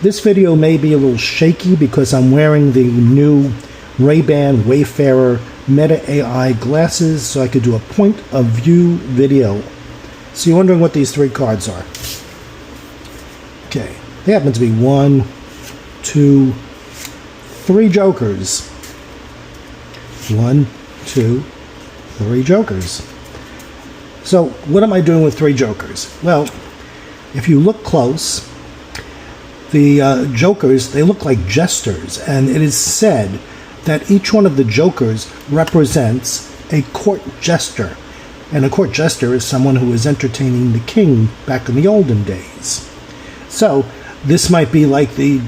This video may be a little shaky because I'm wearing the new Ray-Ban Wayfarer Meta AI glasses, so I could do a point of view video. So you're wondering what these three cards are. Okay, they happen to be 1, 2, 3 jokers. 1, 2, 3 jokers. So what am I doing with 3 jokers? Well, if you look close, the jokers, they look like jesters, and it is said that each one of the jokers represents a court jester. And a court jester is someone who is entertaining the king back in the olden days. So this might be like the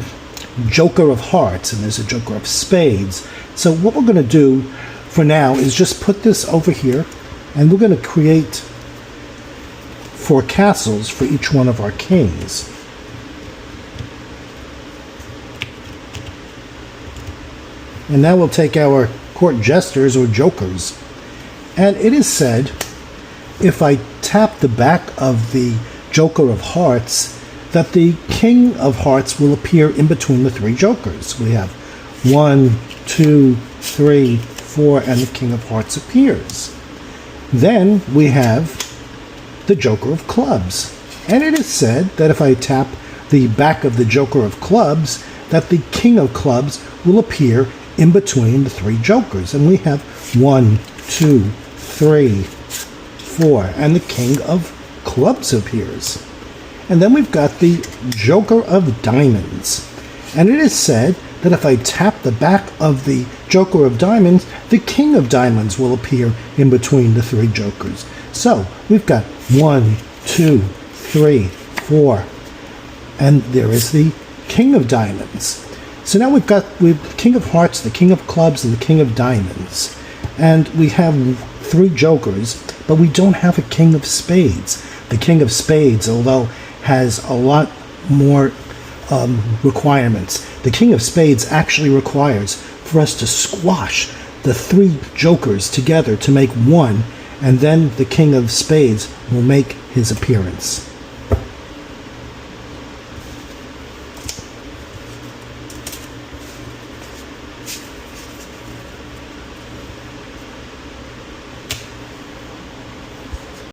Joker of Hearts, and there's a Joker of Spades. So what we're going to do for now is just put this over here, and we're going to create 4 castles for each one of our kings. And now we'll take our court jesters or jokers. And it is said, if I tap the back of the Joker of Hearts, that the King of Hearts will appear in between the 3 jokers. We have 1, 2, 3, 4, and the King of Hearts appears. Then we have the Joker of Clubs. And it is said that if I tap the back of the Joker of Clubs, that the King of Clubs will appear in between the 3 jokers. And we have 1, 2, 3, 4, and the King of Clubs appears. And then we've got the Joker of Diamonds. And it is said that if I tap the back of the Joker of Diamonds, the King of Diamonds will appear in between the 3 jokers. So we've got 1, 2, 3, 4, and there is the King of Diamonds. So now we've the King of Hearts, the King of Clubs, and the King of Diamonds. And we have 3 jokers, but we don't have a King of Spades. The King of Spades, although has a lot more requirements, the King of Spades actually requires for us to squash the 3 jokers together to make one, and then the King of Spades will make his appearance.